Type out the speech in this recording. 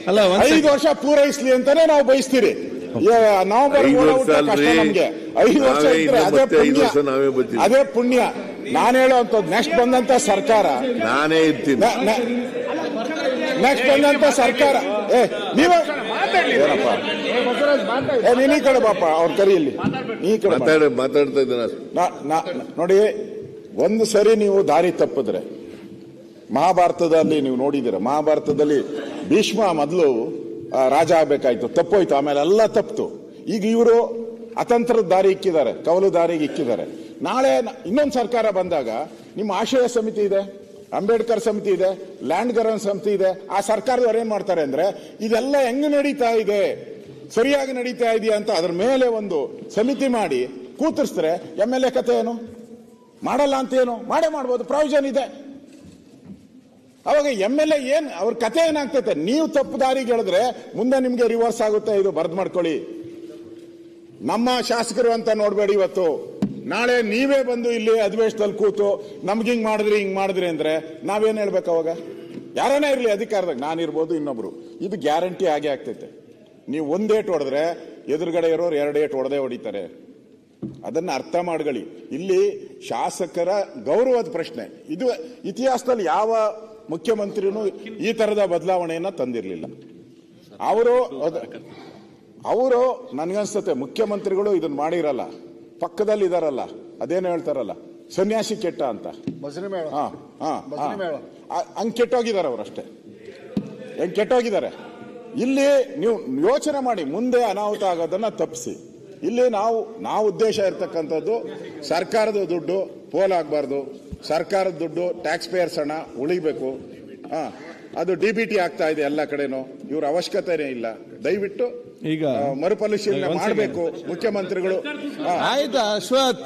ಅಲ್ಲ 5 ವರ್ಷ ಪೂರೈಸ್ಲಿ ಅಂತಾನೆ ನಾವು ಬಯಸ್ತೀರಿ. ನವೆಂಬರ್ ಕಷ್ಟ ನಮ್ಗೆ. 5 ವರ್ಷ ಇದ್ರೆ ಅದೇ ಪುಣ್ಯ. ನಾನು ಹೇಳುವಂತದ್ದು ನೆಕ್ಸ್ಟ್ ಬಂದಂತ ಸರ್ಕಾರ ನಾನೇ ಇರ್ತೀನಿ. ನೆಕ್ಸ್ಟ್ ಬಂದಂತ ಸರ್ಕಾರ ನೀವ ಏನಪ್ಪ ನೀ ಕಡೆ ಬಾಪ ಅವ್ರ ಕರಿಯಲ್ಲಿ ನೀ ಕಡೆ ಮಾತಾಡ್ತಾ ಇದ್ದಾನೆ. ನೋಡಿ, ಒಂದು ಸರಿ ನೀವು ದಾರಿ ತಪ್ಪಿದ್ರೆ, ಮಹಾಭಾರತದಲ್ಲಿ ನೀವು ನೋಡಿದಿರ, ಮಹಾಭಾರತದಲ್ಲಿ ಭೀಷ್ಮ ಮೊದಲು ರಾಜ ಆಗ್ಬೇಕಾಯ್ತು, ತಪ್ಪೋಯ್ತು, ಆಮೇಲೆ ಎಲ್ಲ ತಪ್ಪಿತು. ಈಗ ಇವರು ಅತಂತ್ರದ ದಾರಿ ಇಕ್ಕಿದ್ದಾರೆ, ಕವಲು ದಾರಿಗೆ ಇಕ್ಕಿದ್ದಾರೆ. ನಾಳೆ ಇನ್ನೊಂದು ಸರ್ಕಾರ ಬಂದಾಗ ನಿಮ್ಮ ಆಶಯ ಸಮಿತಿ ಇದೆ, ಅಂಬೇಡ್ಕರ್ ಸಮಿತಿ ಇದೆ, ಲ್ಯಾಂಡ್ ಗವರ್ನನ್ಸ್ ಸಮಿತಿ ಇದೆ. ಆ ಸರ್ಕಾರದವ್ರು ಏನ್ ಮಾಡ್ತಾರೆ ಅಂದ್ರೆ, ಇದೆಲ್ಲ ಹೆಂಗ್ ನಡೀತಾ ಇದೆ, ಸರಿಯಾಗಿ ನಡೀತಾ ಇದೆಯಾ ಅಂತ ಅದ್ರ ಮೇಲೆ ಒಂದು ಸಮಿತಿ ಮಾಡಿ ಕೂತಿರ್ಸ್ತಾರೆ. MLA ಕತೆ ಏನು ಮಾಡಲ್ಲ ಅಂತ ಏನು ಮಾಡ್ಬೋದು, ಪ್ರಾವಿಷನ್ ಇದೆ. ಅವಾಗ MLA ಏನ್ ಅವ್ರ ಕತೆ ಏನಾಗ್ತೈತೆ, ನೀವು ತಪ್ಪು ದಾರಿಗೆ ಹೇಳಿದ್ರೆ ಮುಂದೆ ನಿಮ್ಗೆ ರಿವರ್ಸ್ ಆಗುತ್ತೆ. ಇದು ಬರ್ದ್ ಮಾಡ್ಕೊಳ್ಳಿ. ನಮ್ಮ ಶಾಸಕರು ಅಂತ ನೋಡ್ಬೇಡಿ. ಇವತ್ತು ನಾಳೆ ನೀವೇ ಬಂದು ಇಲ್ಲಿ ಅಧಿವೇಶನದಲ್ಲಿ ಕೂತು ನಮ್ಗೆ ಹಿಂಗ್ ಮಾಡಿದ್ರಿ ಅಂದ್ರೆ ನಾವೇನ್ ಹೇಳ್ಬೇಕು? ಅವಾಗ ಯಾರನೇ ಇರ್ಲಿ ಅಧಿಕಾರದಾಗ, ನಾನಿರ್ಬೋದು ಇನ್ನೊಬ್ರು, ಇದು ಗ್ಯಾರಂಟಿ ಆಗೇ ಆಗ್ತೈತೆ. ನೀವು ಒಂದೇಟ್ ಹೊಡೆದ್ರೆ ಎದುರುಗಡೆ ಇರೋರು 2 ಏಟ್ ಹೊಡೆದೇ ಹೊಡಿತಾರೆ. ಅದನ್ನ ಅರ್ಥ ಮಾಡ್ಕೊಳ್ಳಿ. ಇಲ್ಲಿ ಶಾಸಕರ ಗೌರವದ ಪ್ರಶ್ನೆ. ಇದು ಇತಿಹಾಸದಲ್ಲಿ ಯಾವ ಮುಖ್ಯಮಂತ್ರಿನೂ ಈ ತರದ ಬದಲಾವಣೆಯನ್ನ ತಂದಿರಲಿಲ್ಲ. ಅವರು ನನ್ಗನ್ಸುತ್ತೆ ಮುಖ್ಯಮಂತ್ರಿಗಳು ಇದನ್ನ ಮಾಡಿರಲ್ಲ, ಪಕ್ಕದಲ್ಲಿ ಇದಾರಲ್ಲ, ಅದೇನು ಹೇಳ್ತಾರಲ್ಲ ಸನ್ಯಾಸಿ ಕೆಟ್ಟ ಅಂತ, ಹಂಗ್ ಕೆಟ್ಟೋಗಿದ್ದಾರೆ ಅವರಷ್ಟೇ. ಹೆಂಗ್ ಕೆಟ್ಟೋಗಿದ್ದಾರೆ. ಇಲ್ಲಿ ನೀವು ಯೋಚನೆ ಮಾಡಿ, ಮುಂದೆ ಅನಾಹುತ ಆಗೋದನ್ನ ತಪ್ಪಿಸಿ. ಇಲ್ಲಿ ನಾವು ಉದ್ದೇಶ ಇರ್ತಕ್ಕಂಥದ್ದು ಸರ್ಕಾರದ ದುಡ್ಡು ಪೋಲಾಗಬಾರ್ದು, ಸರ್ಕಾರದ ದುಡ್ಡು ಟ್ಯಾಕ್ಸ್ ಪೇಯರ್ಸ್ ಹಣ ಉಳಿಬೇಕು. ಅದು DBT ಆಗ್ತಾ ಇದೆ ಎಲ್ಲ ಕಡೆನೂ. ಇವ್ರ ಅವಶ್ಯಕತೆನೇ ಇಲ್ಲ. ದಯವಿಟ್ಟು ಈಗ ಮರುಪರಿಶೀಲನೆ ಮಾಡಬೇಕು ಮುಖ್ಯಮಂತ್ರಿಗಳು. ಆಯ್ತಾ ಅಶ್ವಥ್?